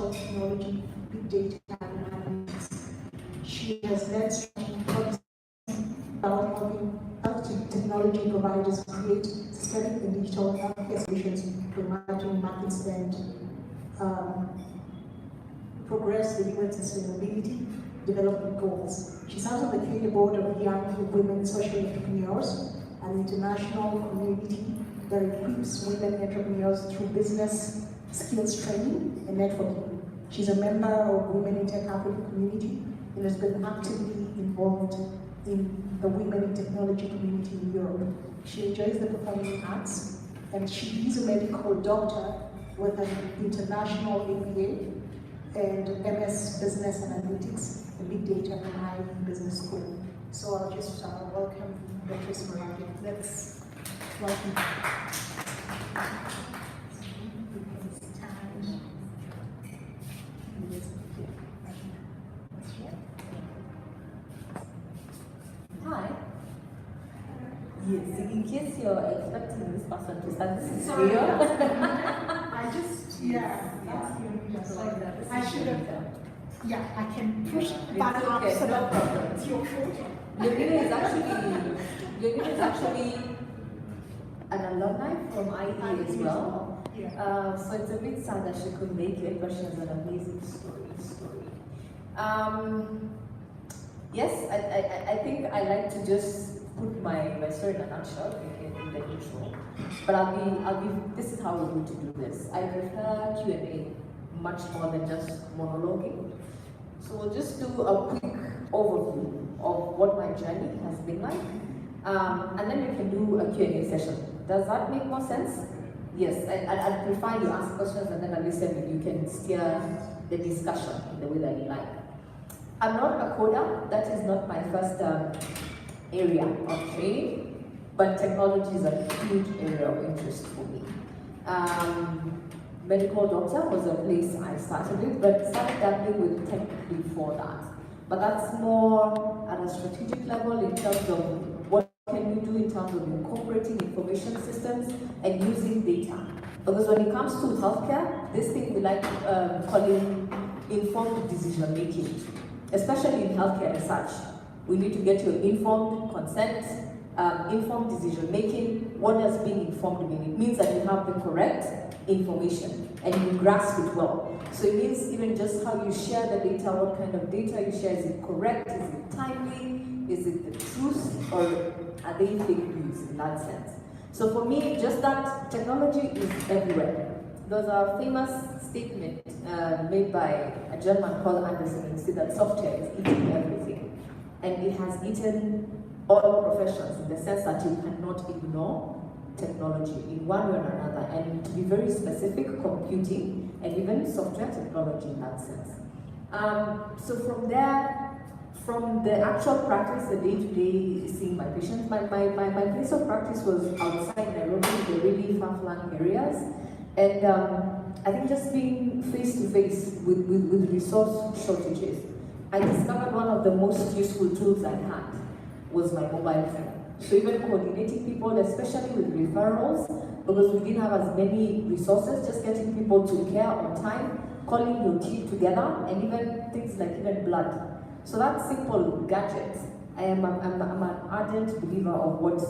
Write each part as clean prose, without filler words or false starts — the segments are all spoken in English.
digital technology, big data, and analytics. She has led strategy projects about helping health technology providers create systemic and digital healthcare solutions to managing market spend, progress the UN Sustainability Development Goals. She serves on the Kenya Board of Young Women Social Entrepreneurs, an international community that equips women entrepreneurs through business skills training and networking. She's a member of Women in Tech Africa community and has been actively involved in the Women in Technology community in Europe. She enjoys the performing arts, and she is a medical doctor with an international MBA and MS Business Analytics and Big Data from IB Business School. So I'll just welcome Dr. Murage. Let's welcome. Hi. Yes, in case you're expecting this person to start, this is real. I just, that's the only reason. Like that. I should have, I can push that up Okay, so no that problem. it's your fault. Levina is actually an alumni from IE as well. So it's a bit sad that she couldn't make it, but she has an amazing story. Yes, I think I like to just put my story in a nutshell in the intro. But this is how we're going to do this. I prefer Q&A much more than just monologuing. So we'll just do a quick overview of what my journey has been like. And then we can do a Q&A session. Does that make more sense? Yes, I'd prefer you ask questions and then I listen and you can steer the discussion in the way that you like. I'm not a coder, that is not my first area of training, but technology is a huge area of interest for me. Medical doctor was a place I started with, but started dabbling with tech before that. But that's more at a strategic level in terms of what can we do in terms of incorporating information systems and using data. Because when it comes to healthcare, this thing we like calling informed decision making. Especially in healthcare as such, we need to get your informed consent, informed decision making. What does being informed mean? It means that you have the correct information and you grasp it well. So it means even just how you share the data, what kind of data you share, is it correct, is it timely, is it the truth, or are they fake news in that sense? So for me, just that technology is everywhere. There's a famous statement made by a German called Anderson, and said that software is eating everything. And it has eaten all professions in the sense that you cannot ignore technology in one way or another. And to be very specific, computing and even software technology in that sense. So from there, from the actual practice, the day-to-day seeing my patients, my place of practice was outside Nairobi, the really far-flung areas. And I think just being face-to-face with resource shortages, I discovered one of the most useful tools I had was my mobile phone. So even coordinating people, especially with referrals, because we didn't have as many resources, just getting people to care on time, calling your team together, and even things like even blood. So that simple gadget, I'm an ardent believer of what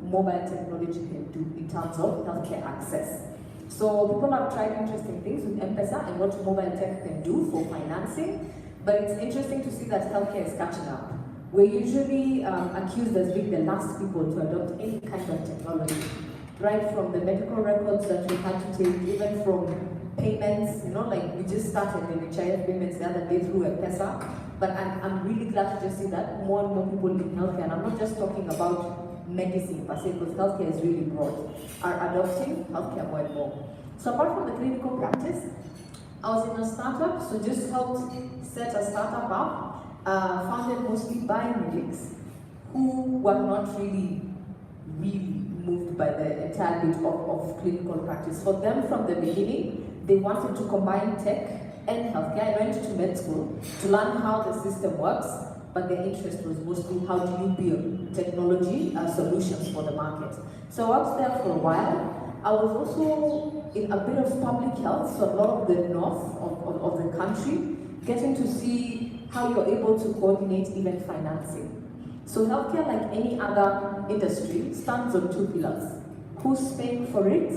mobile technology can do in terms of healthcare access. So people have tried interesting things with M-Pesa and what mobile tech can do for financing, but it's interesting to see that healthcare is catching up. We're usually accused as being the last people to adopt any kind of technology, right from the medical records that we had to take, even from payments, like we just started the HIF payments the other day through M-Pesa, but I'm really glad to just see that more and more people in healthcare, and I'm not just talking about medicine per se, because healthcare is really broad, are adopting healthcare more and more. So apart from the clinical practice, I was in a startup, so just helped set a startup up, founded mostly by medics who were not really moved by the entire bit of clinical practice. For them from the beginning, they wanted to combine tech and healthcare. I went to med school to learn how the system works, but their interest was mostly how do you build technology solutions for the market. So I was there for a while. I was also in a bit of public health, so a lot of the north of the country, getting to see how you're able to coordinate even financing. So healthcare, like any other industry, stands on two pillars. Who's paying for it,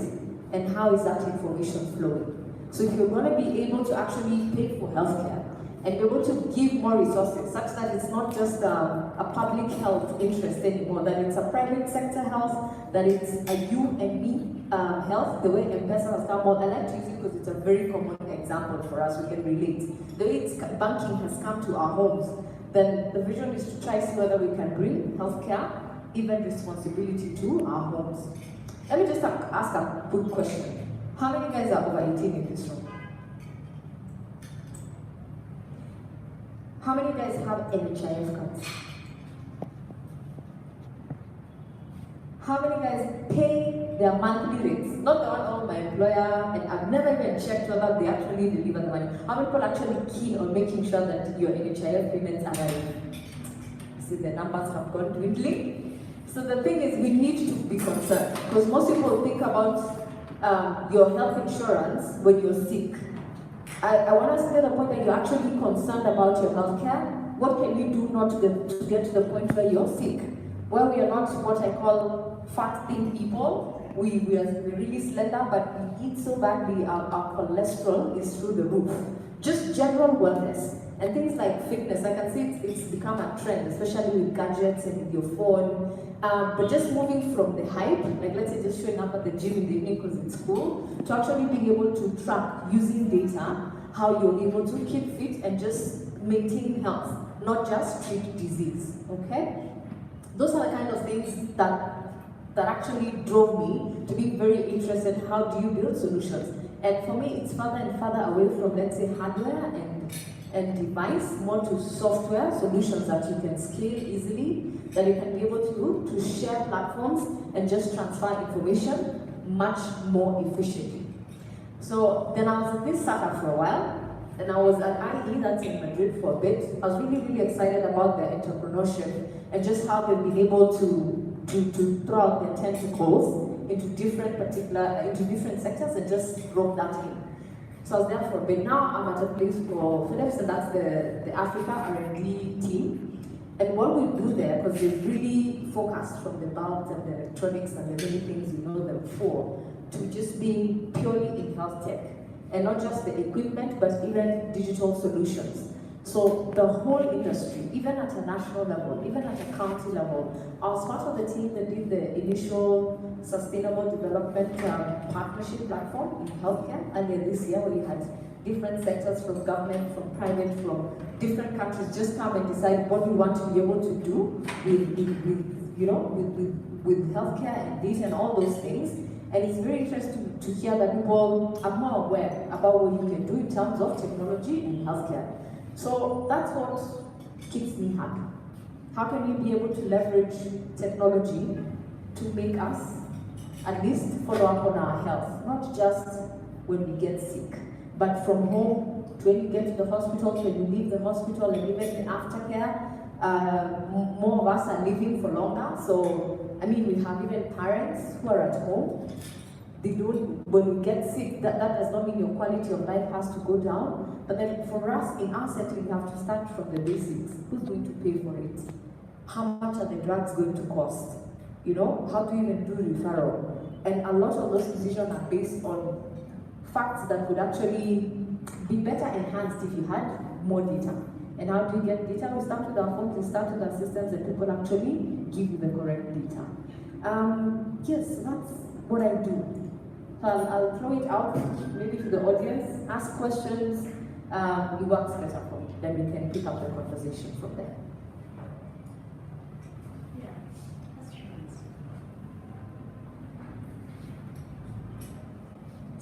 and how is that information flowing? So if you're going to be able to actually pay for healthcare, and be able to give more resources, such that it's not just a public health interest anymore, that it's a private sector health, that it's a you and me health, the way M-Pesa has come on. I like to use it because it's a very common example for us, we can relate. The way banking has come to our homes, then the vision is to try to see whether we can bring healthcare, even responsibility to our homes. Let me just ask a good question. How many guys are over 18 in this room? How many guys have NHIF cards? How many guys pay their monthly rates? Not the one on my employer, and I've never even checked whether they actually deliver the money. How many people are actually keen on making sure that your NHIF payments arrive? See, the numbers have gone dwindling. So the thing is, we need to be concerned, because most people think about your health insurance when you're sick. I want us to get the point that you're actually concerned about your healthcare. What can you do not to get to the point where you're sick? Well, we are not what I call fat, thin people. We are really slender, but we eat so badly, our cholesterol is through the roof. Just general wellness. And things like fitness, I can see it's become a trend, especially with gadgets and with your phone. But just moving from the hype, like let's say just showing up at the gym in the evening because it's cool, to actually being able to track using data how you're able to keep fit and just maintain health, not just treat disease, okay? Those are the kind of things that actually drove me to be very interested in how do you build solutions. And for me, it's further and further away from, let's say, hardware and device, more to software solutions that you can scale easily, that you can be able to share platforms and just transfer information much more efficiently. So then I was at this startup for a while, and I was at IE, that's in Madrid, for a bit. I was really, really excited about their entrepreneurship and just how they've been able to throw out their tentacles into different sectors and just drop that in. So I was there for a bit. Now I'm at a place called Philips, and that's the Africa R&D team. And what we do there, because they've really focused from the bulbs and the electronics and the many things you know them for, to just being purely in health tech. And not just the equipment, but even digital solutions. So the whole industry, even at a national level, even at a county level, I was part of the team that did the initial sustainable development partnership platform in healthcare earlier this year, where you had different sectors from government, from private, from different countries just come and decide what we want to be able to do with healthcare and data and all those things. And it's very interesting to hear that people are more aware about what you can do in terms of technology and healthcare. So that's what keeps me happy. How can we be able to leverage technology to make us at least follow up on our health, not just when we get sick, but from home to when you get to the hospital, when you leave the hospital, and even in aftercare. More of us are living for longer. So, I mean, we have even parents who are at home. They don't, when we get sick, that does not mean your quality of life has to go down. But then for us, in our setting, we have to start from the basics. Who's going to pay for it? How much are the drugs going to cost? You know, how do you even do referral? And a lot of those decisions are based on facts that would actually be better enhanced if you had more data. And how do you get data? We start with our phones, we start with our systems, and people actually give you the correct data. Yes, that's what I do. So I'll throw it out maybe to the audience, ask questions. It works better for me. Then we can pick up the conversation from there. Yeah, questions.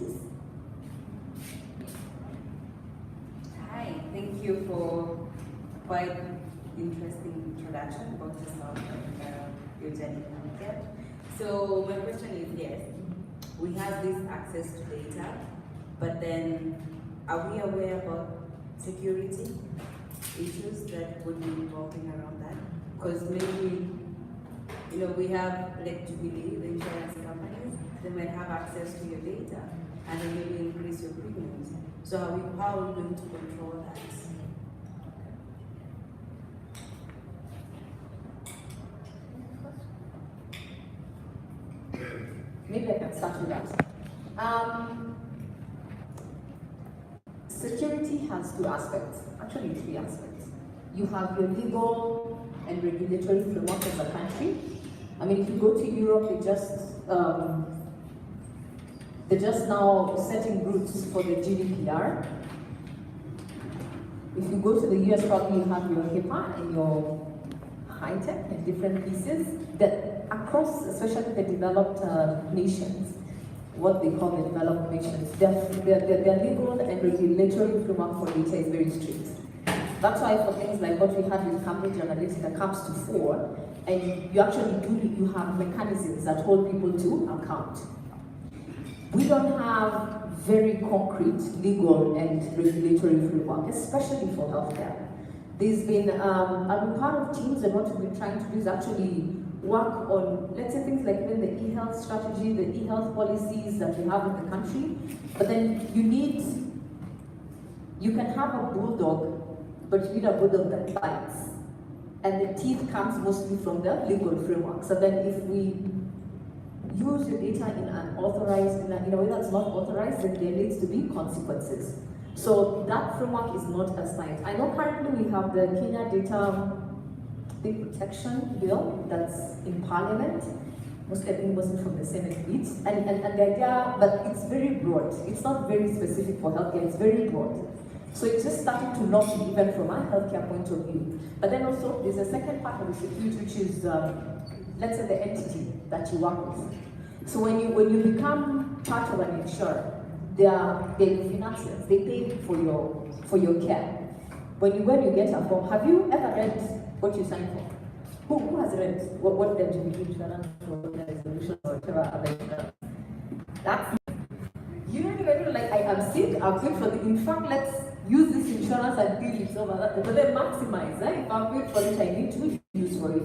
Yes. Hi, thank you for a quite interesting introduction about yourself and your journey in healthcare. So my question is, yes, we have this access to data, but then are we aware about security issues that would be revolving around that? Because maybe, we have like Jubilee, the insurance companies, they might have access to your data, and then maybe increase your premiums. So how are we going to control that? Maybe I can start with that. Security has two aspects, actually three aspects. You have your legal and regulatory framework as a country. I mean, if you go to Europe, they're just now setting roots for the GDPR. If you go to the US, probably you have your HIPAA and your high-tech and different pieces that across, especially the developed nations, what they call the developed nations, their legal and regulatory framework for data is very strict. That's why for things like what we had with Cambridge Analytica comes to fore, and you have mechanisms that hold people to account. We don't have very concrete legal and regulatory framework, especially for healthcare. There's been, I've been part of teams, and what we've been trying to do is actually work on, let's say, things like even the e-health strategy, the e-health policies that we have in the country. But then you can have a bulldog, but you need a bulldog that bites. And the teeth comes mostly from the legal framework. So then if we use your data in an unauthorized, in a way that's not authorized, then there needs to be consequences. So that framework is not as tight. I know currently we have the Kenya Data Protection Bill that's in Parliament. Most I think wasn't from the Senate bit. And the idea, but it's very broad. It's not very specific for healthcare, it's very broad. So it's just starting to knock even from a healthcare point of view. But then also there's a second part of the security, which is let's say the entity that you work with. So when you become part of an insurer, they're financiers, they pay for your care. When you get a form, have you ever read what you signed for? Who has read what the LGBT insurance or resolution or whatever other insurance? That's you don't even know, like, I am sick, I'm good for the, in fact, let's use this insurance and deal it over that. But then maximize, eh? If I'm good for it, I need to use for it.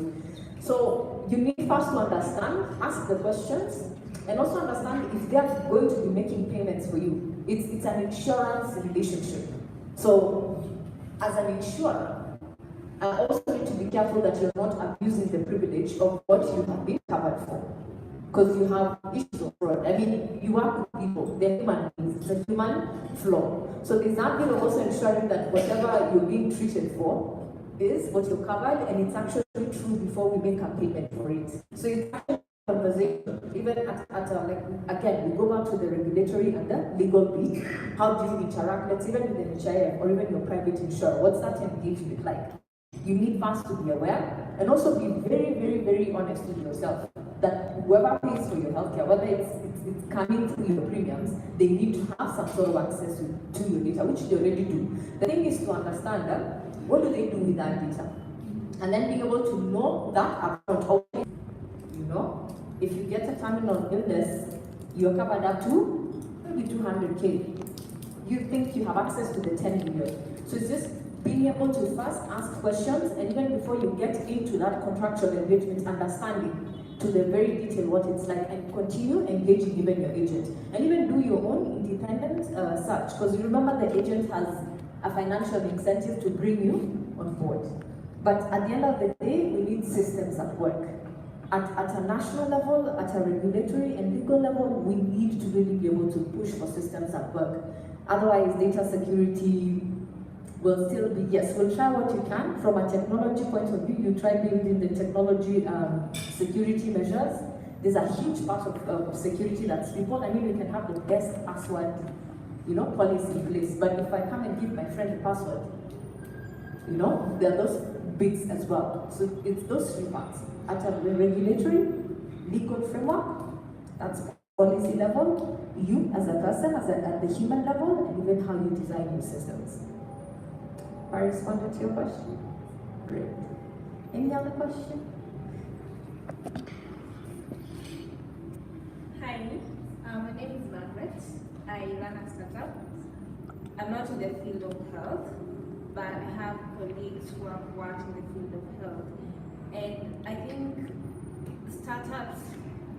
So you need first to understand, ask the questions, and also understand if they are going to be making payments for you. It's an insurance relationship. So as an insurer, I also need to be careful that you're not abusing the privilege of what you have been covered for. Because you have issues of fraud. I mean, you work with people, they're human beings, it's a human flaw. So there's that bit of also ensuring that whatever you're being treated for is what you're covered, and it's actually true before we make a payment for it. So it's actually a conversation, even at like, again, we go back to the regulatory and the legal bit. How do you interact, let's even with the NHIF or even your private insurer, what's that engagement like? You need first to be aware, and also be very, very, very honest with yourself that whoever pays for your healthcare, whether it's coming through your premiums, they need to have some sort of access to your data, which they already do. The thing is to understand that what do they do with that data, and then being able to know that upfront. You know, if you get a terminal illness, you're covered up to maybe 200K. You think you have access to the 10 million. So it's just being able to first ask questions, and even before you get into that contractual engagement, understanding to the very detail what it's like, and continue engaging even your agent, and even do your own independent search, because you remember the agent has a financial incentive to bring you on board. But at the end of the day, we need systems at work. At a national level, at a regulatory and legal level, we need to really be able to push for systems at work. Otherwise, data security will still be, yes, we'll try what you can. From a technology point of view, you try building the technology security measures. There's a huge part of security that's people. I mean, we can have the best password, policy in place. But if I come and give my friend a password, there are those bits as well. So it's those three parts. At a regulatory, legal framework, that's policy level, you as a person, at the human level, and even how you design your systems. I responded to your question? Great. Any other question? Hi, my name is Margaret. I run a startup. I'm not in the field of health, but I have colleagues who have worked in the field of health. And I think startups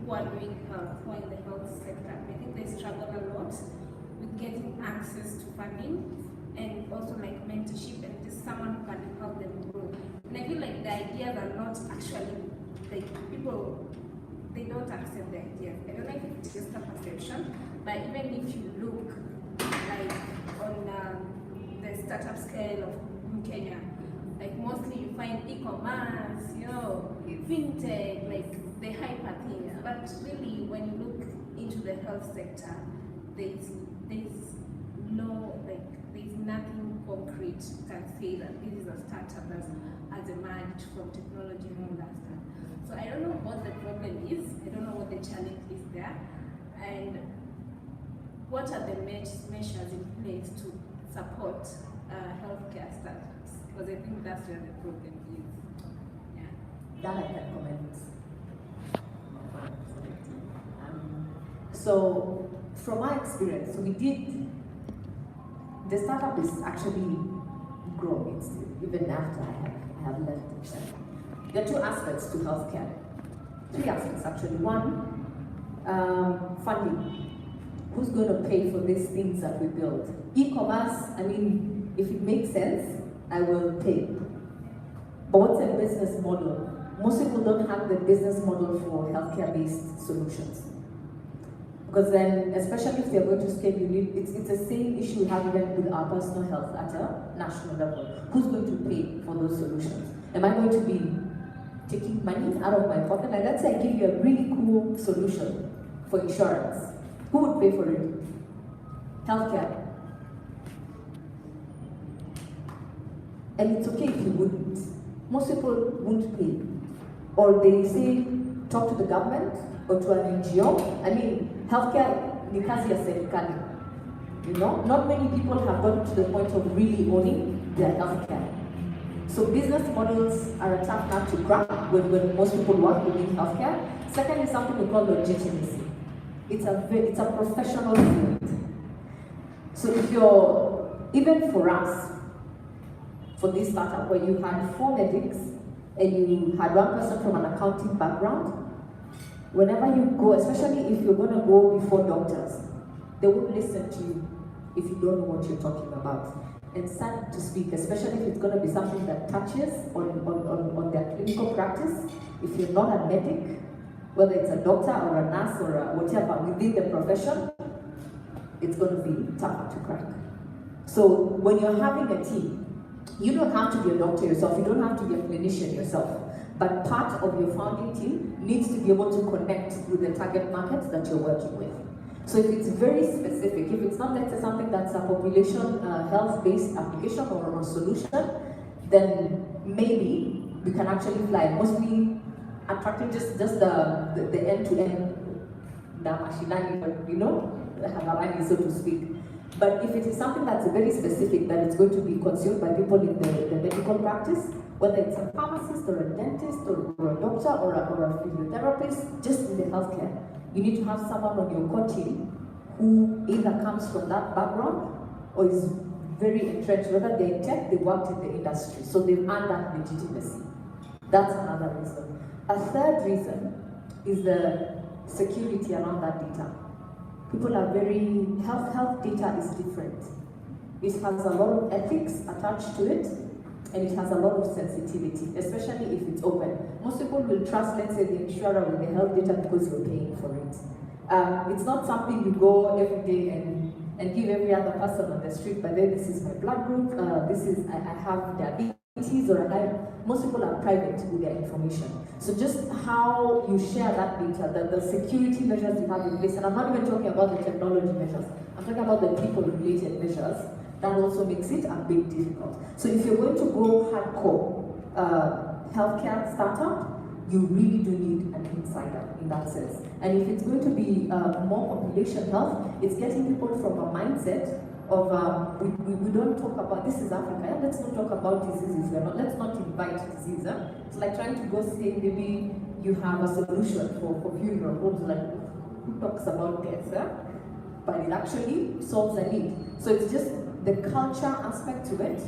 who are doing health, who are in the health sector, I think they struggle a lot with getting access to funding and also like mentorship and just someone who can help them grow. And I feel like the ideas are not actually, like people, they don't accept the ideas. I don't know if it's just a perception, but even if you look like on the startup scale of Kenya, like mostly you find e-commerce, you know, fintech, like the hyper things. But really, when you look into the health sector, there's no, like, there's nothing concrete can say that this is a startup that has emerged from technology and all that stuff. So I don't know what the problem is. I don't know what the challenge is there, and what are the measures in place to support healthcare startups? Because I think that's where the problem is. Yeah. That I can comment. So, from my experience, the startup is actually growing still, even after I have left it. There are two aspects to healthcare. Three aspects actually. One, funding. Who's going to pay for these things that we build? E-commerce, I mean, if it makes sense, I will pay. But what's a business model? Most people don't have the business model for healthcare-based solutions. Because then, especially if they're going to scale, it's the same issue we have even with our personal health at a national level. Who's going to pay for those solutions? Am I going to be taking money out of my pocket? Like, let's say I give you a really cool solution for insurance. Who would pay for it? Healthcare. And it's okay if you wouldn't. Most people won't pay. Or they say, talk to the government or to an NGO. I mean, healthcare ni kazi ya serikali. You know, not many people have gotten to the point of really owning their healthcare. So business models are a tough nut to crack when most people work within healthcare. Second is something we call legitimacy. It's a professional field. So if you're, even for us, for this startup where you had 4 medics and you had one person from an accounting background, whenever you go, especially if you're going to go before doctors, they won't listen to you if you don't know what you're talking about. And sad to speak, especially if it's going to be something that touches on their clinical practice. If you're not a medic, whether it's a doctor or a nurse or whatever within the profession, it's going to be tough to crack. So when you're having a team, you don't have to be a doctor yourself, you don't have to be a clinician yourself, but part of your founding team needs to be able to connect with the target markets that you're working with. So if it's very specific, if it's not, let's say, something that's a population health-based application or solution, then maybe we can actually fly. Mostly attracting just the end-to-end, you know, so to speak. But if it is something that's very specific, that it's going to be consumed by people in the medical practice, whether it's a pharmacist or a dentist or a doctor or a physiotherapist, just in the healthcare, you need to have someone on your core team who either comes from that background or is very entrenched, whether they're in tech, they worked in the industry, so they've earned that legitimacy. That's another reason. A third reason is the security around that data. People are very, health data is different. It has a lot of ethics attached to it, and it has a lot of sensitivity, especially if it's open. Most people will trust, let's say, the insurer with the health data because you're paying for it. It's not something you go every day and give every other person on the street, but then this is my blood group, I have diabetes, or most people are private with their information. So just how you share that data, the security measures you have in place, and I'm not even talking about the technology measures, I'm talking about the people-related measures, that also makes it a bit difficult. So if you're going to go hardcore healthcare startup, you really do need an insider in that sense. And if it's going to be more population health, it's getting people from a mindset of we don't talk about, this is Africa, let's not talk about diseases, let's not invite disease. It's like trying to go say maybe you have a solution for funeral homes, like who talks about death, but it actually solves a need. So it's just the culture aspect to it,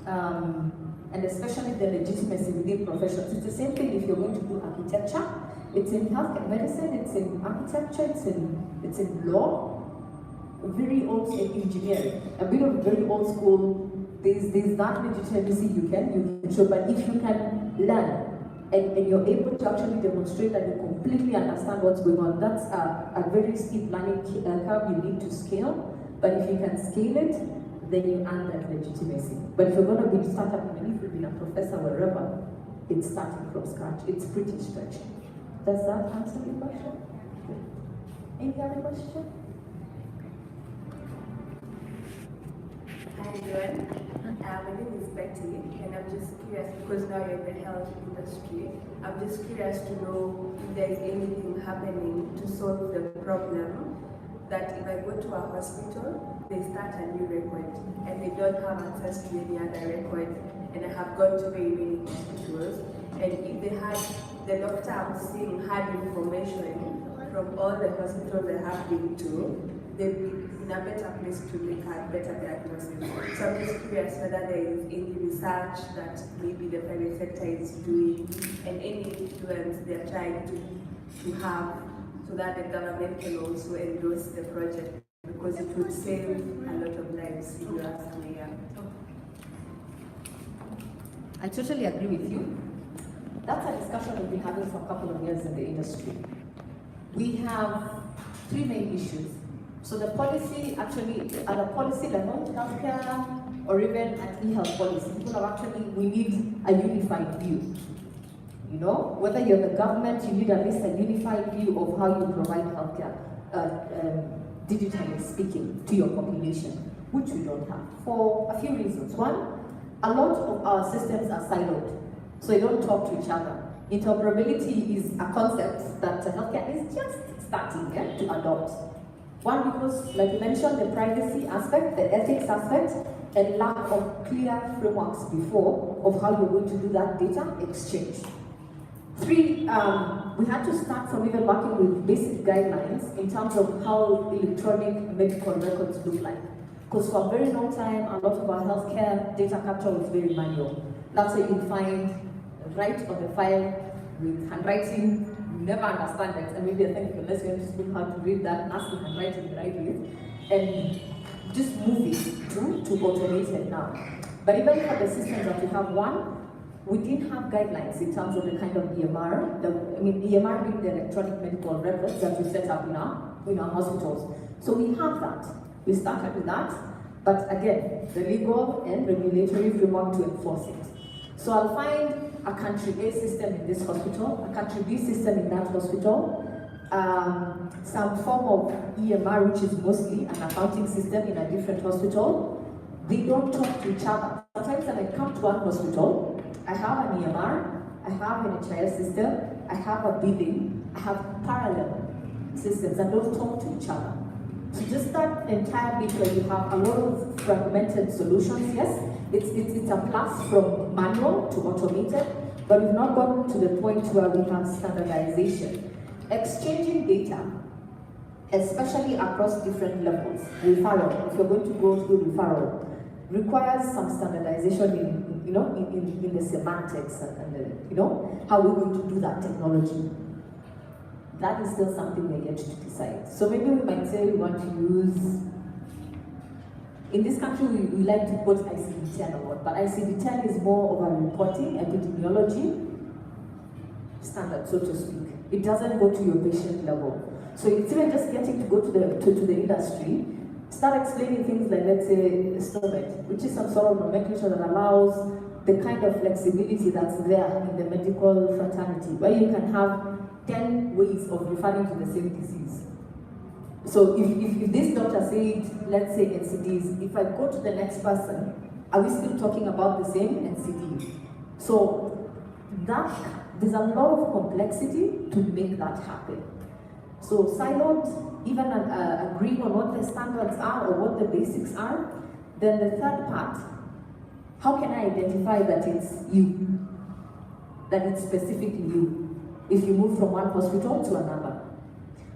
and especially the legitimacy within professions. It's the same thing if you're going to do architecture It's in healthcare, medicine, it's in architecture, it's in law, very old engineering, a bit of very old school. There's that legitimacy you can show, but if you can learn and you're able to actually demonstrate that you completely understand what's going on, that's a very steep learning curve you need to scale. But if you can scale it, then you earn that legitimacy. But if you're going to be a startup, even if you've been a professor wherever, it's starting from scratch. It's pretty stretchy. Does that answer your question? Any other question? Hi everyone, my name is Betty, and I'm just curious because now you're in the health industry. I'm just curious to know if there's anything happening to solve the problem that if I go to a hospital, they start a new record and they don't have access to any other record, and I have gone to very many hospitals, and if they had, the doctor I'm seeing had information from all the hospitals they have been to, they'd be in a better place to make a better diagnosis. So I'm just curious whether there is any research that maybe the private sector is doing and any influence they're trying to have so that the government can also endorse the project, because it would save a lot of lives if you ask me. I totally agree with you. That's a discussion we've been having for a couple of years in the industry. We have three main issues. So the policy, actually, at a policy level, healthcare, or even at e-health policy, people are actually, we need a unified view. You know, whether you're the government, you need at least a unified view of how you provide healthcare, digitally speaking, to your population, which we don't have, for a few reasons. One, a lot of our systems are siloed, so they don't talk to each other. Interoperability is a concept that healthcare is just starting to adopt. One, because, like you mentioned, the privacy aspect, the ethics aspect, and lack of clear frameworks before of how you're going to do that data exchange. Three, we had to start from even working with basic guidelines in terms of how electronic medical records look like. Because for a very long time, a lot of our healthcare data capture was very manual. That's why you find right on the file with handwriting. You never understand it, and maybe I think unless you understand how to read that nasty handwriting right with, and just move it to automated now. But even for the systems that we have, one, we didn't have guidelines in terms of the kind of EMR. EMR being the electronic medical records that we set up in our hospitals. So we have that. We started with that, but again, the legal and regulatory framework to enforce it. So I'll find a country A system in this hospital, a country B system in that hospital, some form of EMR, which is mostly an accounting system in a different hospital. They don't talk to each other. Sometimes when I come to one hospital, I have an EMR, I have an HIS system, I have a billing, I have parallel systems that don't talk to each other. So just that entire bit where you have a lot of fragmented solutions, yes, it's a plus from manual to automated, but we've not gotten to the point where we have standardization. Exchanging data, especially across different levels, referral, if you're going to go through referral, requires some standardization in the semantics and how we're going to do that technology. That is still something we're yet to decide. So maybe we might say we want to use, in this country we like to quote ICD-10 a lot, but ICD-10 is more of a reporting, epidemiology standard, so to speak. It doesn't go to your patient level. So it's even just getting to go to the industry, start explaining things like, let's say, SNOMED, which is some sort of nomenclature that allows the kind of flexibility that's there in the medical fraternity, where you can have 10 ways of referring to the same disease. So if this doctor said, let's say NCDs, if I go to the next person, are we still talking about the same NCD? So there's a lot of complexity to make that happen. So siloed, even agreeing on what the standards are or what the basics are. Then the third part, how can I identify that it's you, that it's specifically you, if you move from one hospital to another?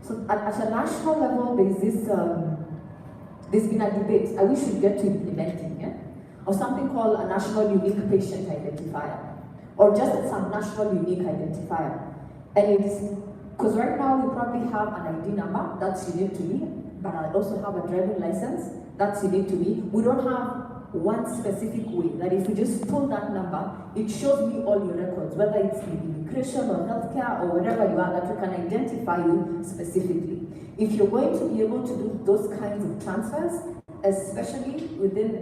So at a national level, there's been a debate, and we should get to implementing, of something called a national unique patient identifier, or just some national unique identifier. And it's, because right now we probably have an ID number, that's unique to me, but I also have a driving license, that's unique to me. We don't have one specific way that if you just pull that number, it shows me all your records, whether it's immigration or healthcare or wherever you are, that we can identify you specifically. If you're going to be able to do those kinds of transfers, especially within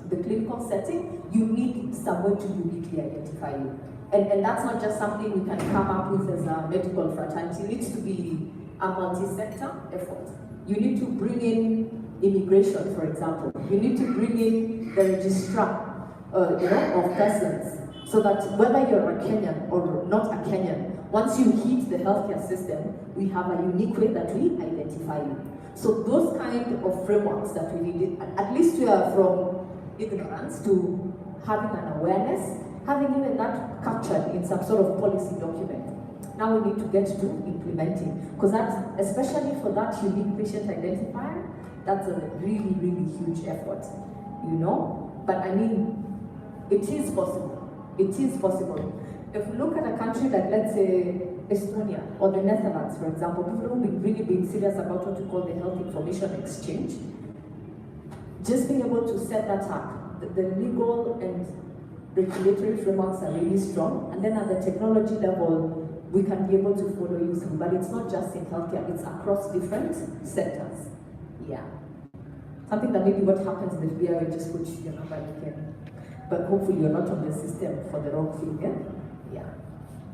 the clinical setting, you need someone to uniquely identify you. And that's not just something we can come up with as a medical fraternity. It needs to be a multi-sector effort. You need to bring in immigration, for example. You need to bring in the registrar of persons, so that whether you're a Kenyan or not a Kenyan, once you hit the healthcare system, we have a unique way that we identify you. So those kind of frameworks that we need, at least we are from ignorance to having an awareness, having even that captured in some sort of policy document. Now we need to get to implementing, because that, especially for that unique patient identifier, that's a really, really huge effort, But I mean, it is possible. It is possible. If we look at a country like, let's say, Estonia or the Netherlands, for example, people who've really been serious about what we call the health information exchange, just being able to set that up, the legal and regulatory frameworks are really strong, and then at the technology level, we can be able to follow you through. But it's not just in healthcare, it's across different sectors. Yeah. Something that maybe what happens in the FBI, we just put your number again. But hopefully you're not on the system for the wrong thing, yeah?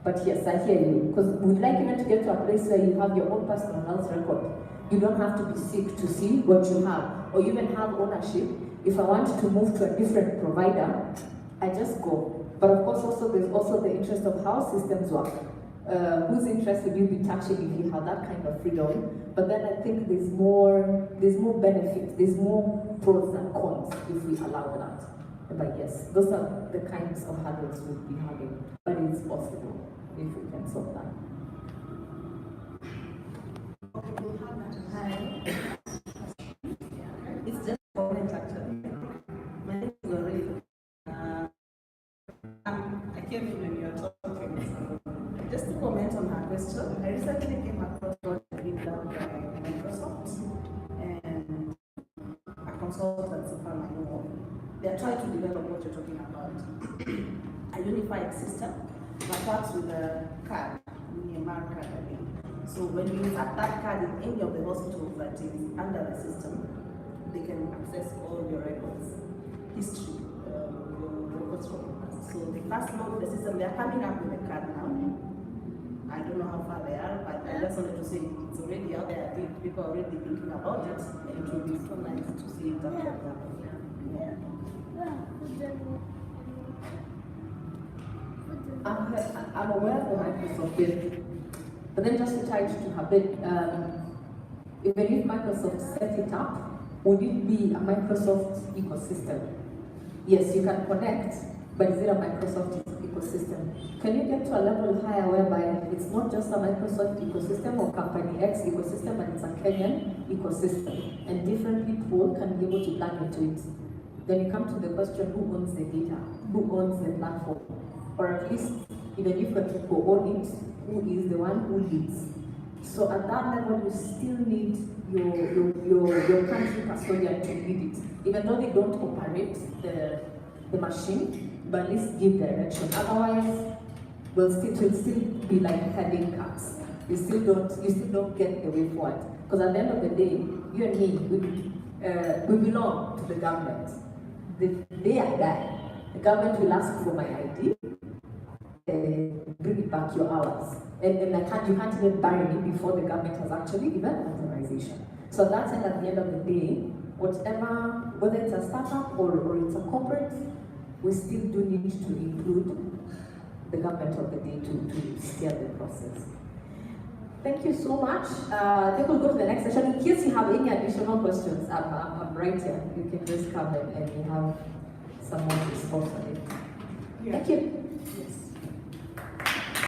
But yes, I hear you. Because we'd like even to get to a place where you have your own personal health record. You don't have to be sick to see what you have, or you even have ownership. If I want to move to a different provider, I just go. But of course, there's also the interest of how systems work. Whose interest would you be touching if you have that kind of freedom? But then I think there's more benefit, there's more pros and cons if we allow that. But yes, those are the kinds of hurdles we'll be having. But it's possible if we can solve that. Hi. It's just a comment actually. My name is Lorraine. I came in when you were talking. Just to comment on her question, I recently came across what being done by Microsoft and a consultancy firm I know of. They are trying to develop what you're talking about. A unified system that works with a card, a Murage card, I think. So when you insert that card in any of the hospitals that is under the system, they can access all your records, history, your records from the past. So the first launch of the system, they are coming up with a card now. I don't know how far they are, but I just wanted to say it's already out there. I think people are already thinking about it, and it will be so nice to see it after that. Yeah. I'm aware of the Microsoft bit, but then just to tie it to her bit, even if Microsoft set it up, would it be a Microsoft ecosystem? Yes, you can connect, but is it a Microsoft ecosystem? Can you get to a level higher whereby it's not just a Microsoft ecosystem or company X ecosystem, but it's a Kenyan ecosystem, and different people can be able to plug into it? Then you come to the question, who owns the data? Who owns the platform? Or at least, even if the people own it, who is the one who leads? So at that level, you still need your country custodian to lead it. Even though they don't operate the machine, but at least give direction. Otherwise, it will still be like heading cards. You still don't get the way forward. Because at the end of the day, you and me, we belong to the government. The day I die, the government will ask for my ID, bring it back your hours. And you can't even bury me before the government has actually given authorization. So that's it. At the end of the day, whatever, whether it's a startup or it's a corporate, we still do need to include the government of the day to steer the process. Thank you so much. I think we'll go to the next session. In case you have any additional questions, I'm right here. You can just come and we have someone to respond on it. Yeah. Thank you.